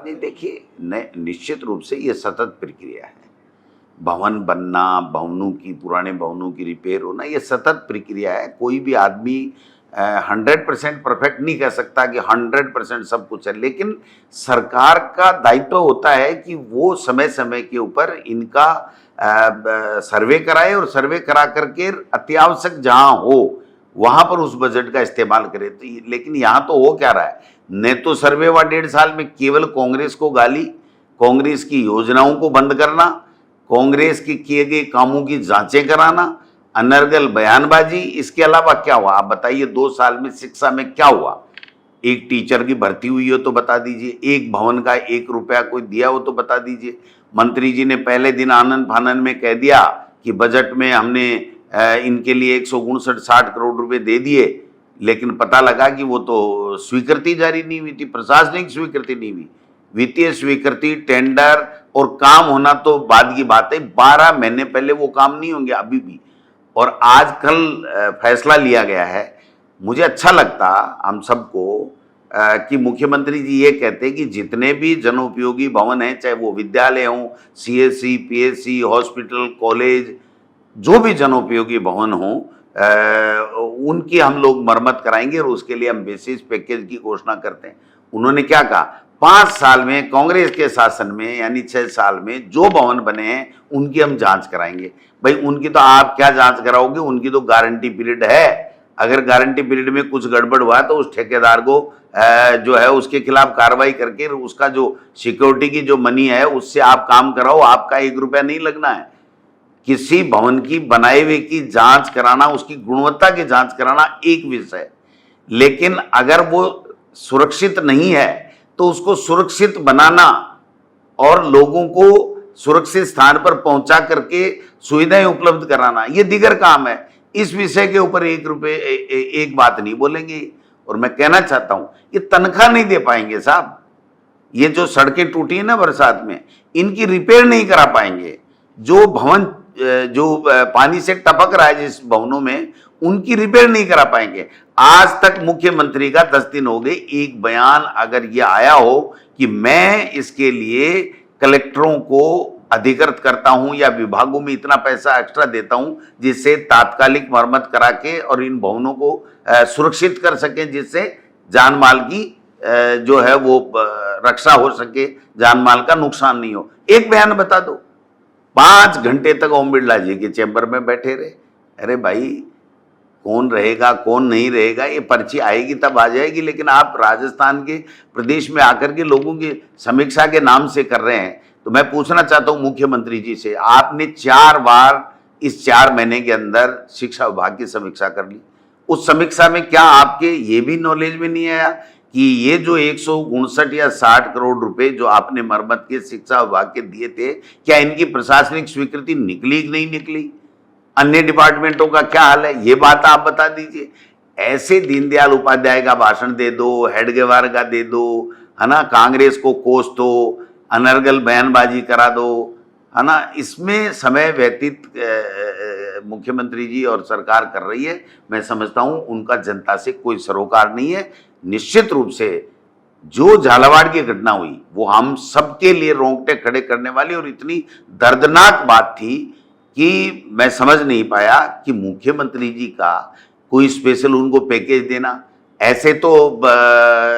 नहीं, देखिए, निश्चित रूप से ये सतत प्रक्रिया है। भवन बनना, भवनों की, पुराने भवनों की रिपेयर होना, ये सतत प्रक्रिया है। कोई भी आदमी 100% परफेक्ट नहीं कह सकता कि 100% सब कुछ है, लेकिन सरकार का दायित्व होता है कि वो समय समय के ऊपर इनका सर्वे कराए और सर्वे करा करके अत्यावश्यक जहां हो वहां पर उस बजट का इस्तेमाल करे। तो लेकिन यहां तो हो क्या रहा है, न तो सर्वे हुआ 1.5 साल में, केवल कांग्रेस को गाली, कांग्रेस की योजनाओं को बंद करना, कांग्रेस के किए गए कामों की जांचें कराना, अनर्गल बयानबाजी। इसके अलावा क्या हुआ आप बताइए? 2 साल में शिक्षा में क्या हुआ? एक टीचर की भर्ती हुई हो तो बता दीजिए, एक भवन का 1 रुपया कोई दिया हो तो बता दीजिए। मंत्री जी ने पहले दिन आनंद फानन में कह दिया कि बजट में हमने इनके लिए 159-60 करोड़ रुपए दे दिए, लेकिन पता लगा कि वो तो स्वीकृति जारी नहीं हुई थी, प्रशासनिक स्वीकृति नहीं हुई। वित्तीय स्वीकृति, टेंडर और काम होना तो बाद की बात है, 12 महीने पहले वो काम नहीं होंगे अभी भी। और आज कल फैसला लिया गया है। मुझे अच्छा लगता हम सबको कि मुख्यमंत्री जी ये कहते हैं कि जितने भी जनोपयोगी भवन हैं, चाहे वो विद्यालय हों, सीएससी, पीएससी, हॉस्पिटल, कॉलेज, जो भी जनोपयोगी भवन हों, उनकी हम लोग मरम्मत कराएंगे और उसके लिए हम बेसिस पैकेज की घोषणा करते हैं। उन्होंने क्या कहा? 5 साल में कांग्रेस के शासन में, यानी 6 साल में जो भवन बने हैं उनकी हम जांच कराएंगे। भाई उनकी तो आप क्या जांच कराओगे? उनकी तो गारंटी पीरियड है। अगर गारंटी पीरियड में कुछ गड़बड़ हुआ तो उस ठेकेदार को जो है उसके खिलाफ कार्रवाई करके उसका जो सिक्योरिटी की जो मनी है उससे आप काम कराओ, आपका 1 रुपया नहीं लगना है। किसी भवन की बनाए हुए की जांच कराना, उसकी गुणवत्ता की जांच कराना एक विषय है, लेकिन अगर वो सुरक्षित नहीं है तो उसको सुरक्षित बनाना और लोगों को सुरक्षित स्थान पर पहुंचा करके सुविधाएं उपलब्ध कराना, ये दीगर काम है। इस विषय के ऊपर 1 रुपये एक बात नहीं बोलेंगे। और मैं कहना चाहता हूं, ये तनख्वाह नहीं दे पाएंगे साहब। ये जो सड़कें टूटी है ना बरसात में, इनकी रिपेयर नहीं करा पाएंगे। जो भवन जो पानी से टपक रहा है जिस भवनों में, उनकी रिपेयर नहीं करा पाएंगे। आज तक मुख्यमंत्री का 10 दिन हो गए, एक बयान अगर ये आया हो कि मैं इसके लिए कलेक्टरों को अधिकृत करता हूं या विभागों में इतना पैसा एक्स्ट्रा देता हूं जिससे तात्कालिक मरम्मत करा के और इन भवनों को सुरक्षित कर सके, जिससे जान माल की जो है वो रक्षा हो सके, जान माल का नुकसान नहीं हो। एक बयान बता दो। 5 घंटे तक ओम बिरला जी के चैम्बर में बैठे रहे। अरे भाई, कौन रहेगा कौन नहीं रहेगा ये पर्ची आएगी तब आ जाएगी, लेकिन आप राजस्थान के प्रदेश में आकर के लोगों की समीक्षा के नाम से कर रहे हैं। तो मैं पूछना चाहता हूं मुख्यमंत्री जी से, आपने 4 बार इस 4 महीने के अंदर शिक्षा विभाग की समीक्षा कर ली। उस समीक्षा में क्या आपके ये भी नॉलेज में नहीं आया कि ये जो 159 या 60 करोड़ रुपए जो आपने मरम्मत के शिक्षा विभाग के दिए थे, क्या इनकी प्रशासनिक स्वीकृति निकली कि नहीं निकली? अन्य डिपार्टमेंटों का क्या हाल है? ये बात आप बता दीजिए। ऐसे दीनदयाल उपाध्याय का भाषण दे दो, हेडगेवार का दे दो, है ना, कांग्रेस को कोस दो, अनर्गल बयानबाजी करा दो, है ना, इसमें समय व्यतीत मुख्यमंत्री जी और सरकार कर रही है। मैं समझता हूं उनका जनता से कोई सरोकार नहीं है। निश्चित रूप से जो झालावाड़ की घटना हुई वो हम सबके लिए रोंगटे खड़े करने वाली और इतनी दर्दनाक बात थी कि मैं समझ नहीं पाया कि मुख्यमंत्री जी का कोई स्पेशल उनको पैकेज देना। ऐसे तो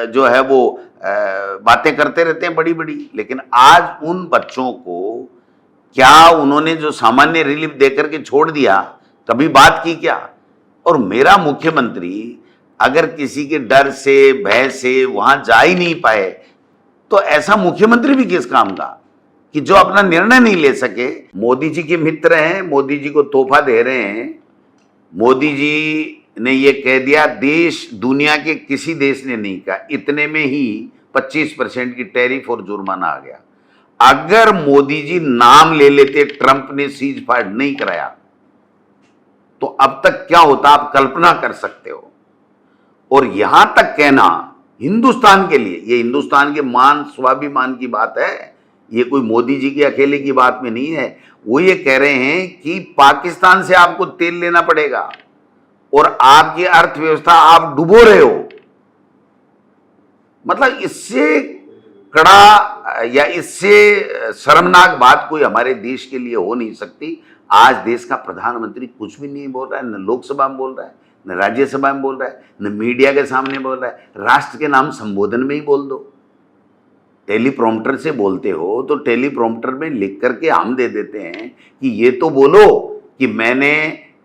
जो है वो बातें करते रहते हैं बड़ी बड़ी, लेकिन आज उन बच्चों को क्या उन्होंने जो सामान्य रिलीफ देकर के छोड़ दिया, कभी बात की क्या? और मेरा मुख्यमंत्री अगर किसी के डर से, भय से वहां जा ही नहीं पाए, तो ऐसा मुख्यमंत्री भी किस काम का कि जो अपना निर्णय नहीं ले सके। मोदी जी के मित्र हैं, मोदी जी को तोहफा दे रहे हैं। मोदी जी ने ये कह दिया, देश दुनिया के किसी देश ने नहीं कहा, इतने में ही 25% की टैरिफ और जुर्माना आ गया। अगर मोदी जी नाम ले लेते ट्रंप ने सीज फायर नहीं कराया तो अब तक क्या होता आप कल्पना कर सकते हो। और यहां तक कहना हिंदुस्तान के लिए, ये हिंदुस्तान के मान स्वाभिमान की बात है, ये कोई मोदी जी की अकेले की बात में नहीं है। वो ये कह रहे हैं कि पाकिस्तान से आपको तेल लेना पड़ेगा और आपकी अर्थव्यवस्था आप डुबो रहे हो। मतलब इससे कड़ा या इससे शर्मनाक बात कोई हमारे देश के लिए हो नहीं सकती। आज देश का प्रधानमंत्री कुछ भी नहीं बोल रहा है, न लोकसभा में बोल रहा है, न राज्यसभा में बोल रहा है, न मीडिया के सामने बोल रहा है। राष्ट्र के नाम संबोधन में ही बोल दो। टेलीप्रॉम्प्टर से बोलते हो तो टेलीप्रॉम्प्टर में लिख करके हम दे देते हैं कि ये तो बोलो कि मैंने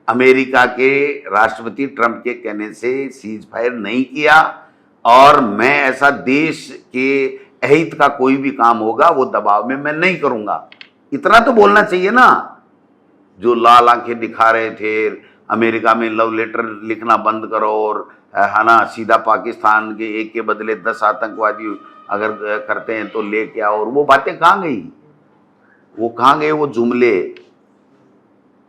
अमेरिका के राष्ट्रपति ट्रंप के कहने से सीज फायर नहीं किया और मैं ऐसा देश के अहित का कोई भी काम होगा वो दबाव में मैं नहीं करूंगा। इतना तो बोलना चाहिए ना। जो लाल आंखें दिखा रहे थे अमेरिका में लव लेटर लिखना बंद करो और है ना सीधा पाकिस्तान के एक के बदले 10 आतंकवादी अगर करते हैं तो लेके आओ, और वो बातें कहाँ गई, वो कहाँ गए वो जुमले?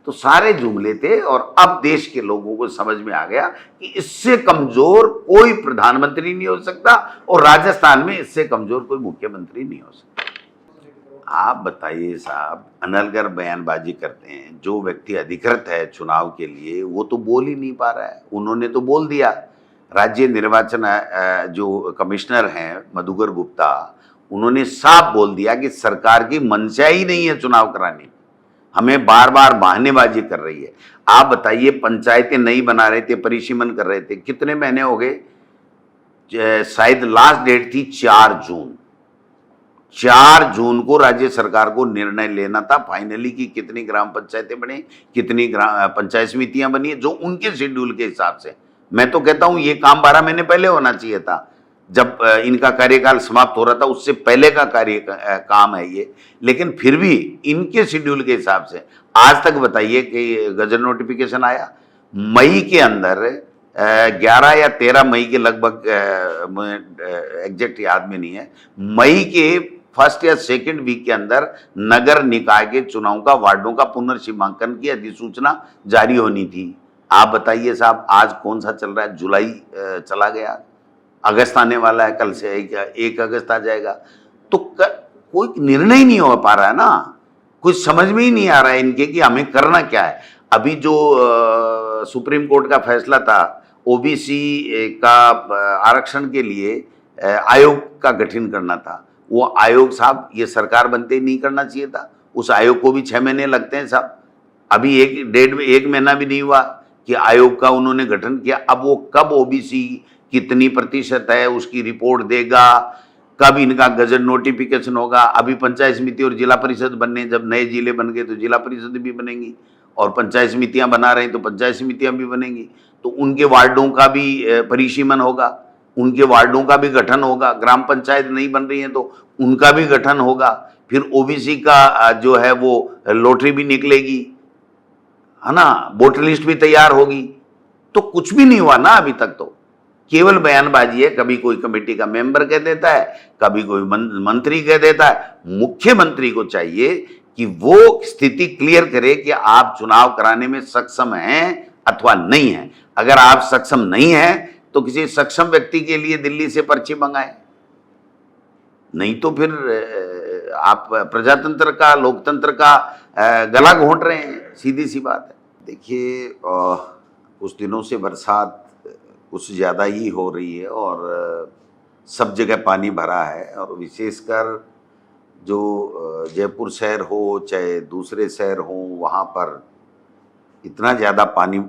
तो सारे जुमले थे। और अब देश के लोगों को समझ में आ गया कि इससे कमजोर कोई प्रधानमंत्री नहीं हो सकता और राजस्थान में इससे कमजोर कोई मुख्यमंत्री नहीं हो सकता। आप बताइए साहब, अनलगर बयानबाजी करते हैं। जो व्यक्ति अधिकृत है चुनाव के लिए वो तो बोल ही नहीं पा रहा है। उन्होंने तो बोल दिया। राज्य निर्वाचन जो कमिश्नर हैं मधुकर गुप्ता, उन्होंने साफ बोल दिया कि सरकार की मंशा ही नहीं है चुनाव कराने, हमें बार बार बहानेबाजी कर रही है। आप बताइए, पंचायतें नहीं बना रहे थे, परिसीमन कर रहे थे, कितने महीने हो गए? शायद लास्ट डेट थी 4 जून। 4 जून को राज्य सरकार को निर्णय लेना था फाइनली कि कितनी ग्राम पंचायतें बने, कितनी पंचायत समितियां बनी है, जो उनके शेड्यूल के हिसाब से। मैं तो कहता हूं ये काम 12 महीने पहले होना चाहिए था, जब इनका कार्यकाल समाप्त हो रहा था, उससे पहले का काम है ये। लेकिन फिर भी इनके शेड्यूल के हिसाब से आज तक बताइए कि गजट नोटिफिकेशन आया मई के अंदर 11 या 13 मई के लगभग, एग्जैक्ट याद में नहीं है, मई के फर्स्ट या सेकंड वीक के अंदर नगर निकाय के चुनाव का वार्डों का पुनर्सीमांकन की अधिसूचना जारी होनी थी। आप बताइए साहब, आज कौन सा चल रहा है? जुलाई चला गया, अगस्त आने वाला है, कल से 1 अगस्त आ जाएगा। तो कोई निर्णय नहीं हो पा रहा है ना, कुछ समझ में ही नहीं आ रहा है इनके कि हमें करना क्या है। अभी जो सुप्रीम कोर्ट का फैसला था ओबीसी का आरक्षण के लिए आयोग का गठन करना था, वो आयोग साहब ये सरकार बनते ही नहीं करना चाहिए था। उस आयोग को भी 6 महीने लगते हैं साहब। अभी 1 महीना भी नहीं हुआ कि आयोग का उन्होंने गठन किया। अब वो कब ओबीसी कितनी प्रतिशत है उसकी रिपोर्ट देगा, कब इनका गजट नोटिफिकेशन होगा। अभी पंचायत समिति और जिला परिषद बनने, जब नए जिले बन गए तो जिला परिषद भी बनेंगी, और पंचायत समितियां बना रहे हैं तो पंचायत समितियां भी बनेंगी। तो उनके वार्डों का भी परिसीमन होगा, उनके वार्डों का भी गठन होगा। ग्राम पंचायत नहीं बन रही है तो उनका भी गठन होगा। फिर ओबीसी का जो है वो लॉटरी भी निकलेगी, है ना, वोटर लिस्ट भी तैयार होगी। तो कुछ भी नहीं हुआ ना अभी तक, तो केवल बयानबाजी है। कभी कोई कमेटी का मेंबर कह देता है, कभी कोई मंत्री कह देता है। मुख्यमंत्री को चाहिए कि वो स्थिति क्लियर करे कि आप चुनाव कराने में सक्षम हैं अथवा नहीं हैं। अगर आप सक्षम नहीं हैं तो किसी सक्षम व्यक्ति के लिए दिल्ली से पर्ची मंगाएं, नहीं तो फिर आप प्रजातंत्र का, लोकतंत्र का गला घोंट रहे हैं, सीधी सी बात है। देखिए, कुछ दिनों से बरसात कुछ ज़्यादा ही हो रही है और सब जगह पानी भरा है, और विशेषकर जो जयपुर शहर हो चाहे दूसरे शहर हो, वहाँ पर इतना ज़्यादा पानी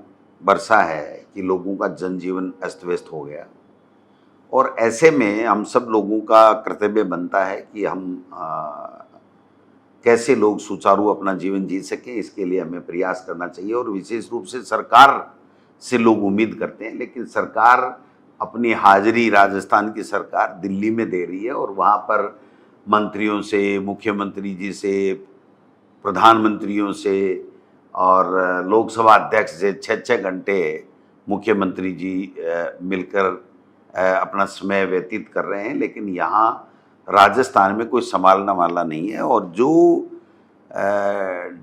बरसा है कि लोगों का जनजीवन अस्त व्यस्त हो गया। और ऐसे में हम सब लोगों का कर्तव्य बनता है कि हम कैसे लोग सुचारू अपना जीवन जी सकें, इसके लिए हमें प्रयास करना चाहिए। और विशेष रूप से सरकार से लोग उम्मीद करते हैं, लेकिन सरकार अपनी हाजिरी, राजस्थान की सरकार दिल्ली में दे रही है और वहाँ पर मंत्रियों से, मुख्यमंत्री जी से, प्रधानमंत्रियों से और लोकसभा अध्यक्ष से 6-6 घंटे मुख्यमंत्री जी मिलकर अपना समय व्यतीत कर रहे हैं। लेकिन यहाँ राजस्थान में कोई संभालने वाला नहीं है, और जो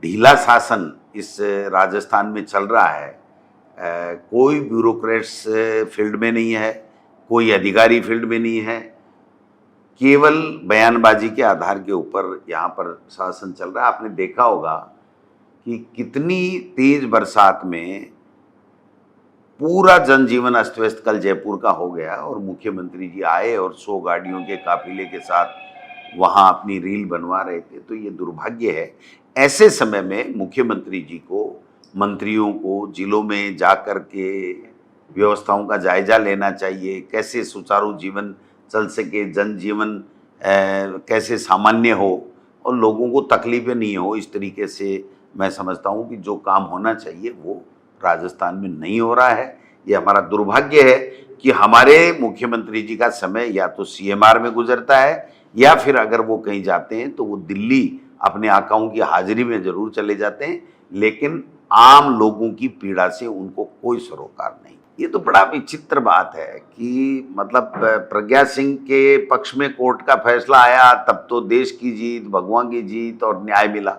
ढीला शासन इस राजस्थान में चल रहा है, कोई ब्यूरोक्रेट्स फील्ड में नहीं है, कोई अधिकारी फील्ड में नहीं है, केवल बयानबाजी के आधार के ऊपर यहाँ पर शासन चल रहा है। आपने देखा होगा कि कितनी तेज बरसात में पूरा जनजीवन अस्त व्यस्त कल जयपुर का हो गया, और मुख्यमंत्री जी आए और 100 गाड़ियों के काफिले के साथ वहाँ अपनी रील बनवा रहे थे। तो ये दुर्भाग्य है। ऐसे समय में मुख्यमंत्री जी को, मंत्रियों को जिलों में जा कर के व्यवस्थाओं का जायजा लेना चाहिए, कैसे सुचारू जीवन चल सके, जनजीवन कैसे सामान्य हो और लोगों को तकलीफें नहीं हो। इस तरीके से मैं समझता हूँ कि जो काम होना चाहिए वो राजस्थान में नहीं हो रहा है। ये हमारा दुर्भाग्य है कि हमारे मुख्यमंत्री जी का समय या तो सीएमआर में गुजरता है या फिर अगर वो कहीं जाते हैं तो वो दिल्ली अपने आकाओं की हाजिरी में जरूर चले जाते हैं, लेकिन आम लोगों की पीड़ा से उनको कोई सरोकार नहीं। ये तो बड़ा विचित्र बात है कि मतलब प्रज्ञा सिंह के पक्ष में कोर्ट का फैसला आया तब तो देश की जीत, भगवान की जीत और न्याय मिला,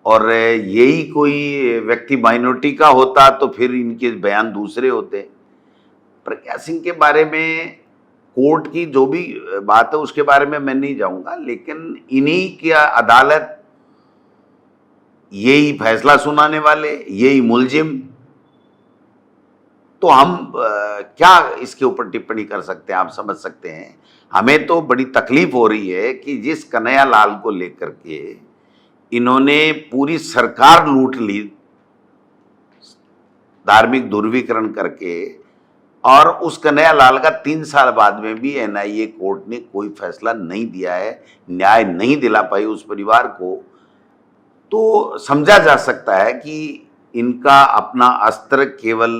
और यही कोई व्यक्ति माइनॉरिटी का होता तो फिर इनके बयान दूसरे होते। प्रज्ञा सिंह के बारे में कोर्ट की जो भी बात है उसके बारे में मैं नहीं जाऊंगा, लेकिन इन्हीं की अदालत, यही फैसला सुनाने वाले, यही मुलजिम, तो हम क्या इसके ऊपर टिप्पणी कर सकते हैं? आप समझ सकते हैं। हमें तो बड़ी तकलीफ हो रही है कि जिस कन्हैया लाल को लेकर के इन्होंने पूरी सरकार लूट ली धार्मिक ध्रुवीकरण करके, और उस कन्हैया लाल का 3 साल बाद में भी एनआईए कोर्ट ने कोई फैसला नहीं दिया है, न्याय नहीं दिला पाई उस परिवार को, तो समझा जा सकता है कि इनका अपना अस्त्र केवल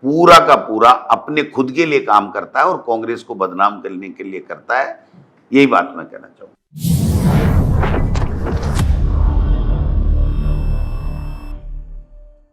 पूरा का पूरा अपने खुद के लिए काम करता है और कांग्रेस को बदनाम करने के लिए करता है। यही बात मैं कहना चाहूँगा।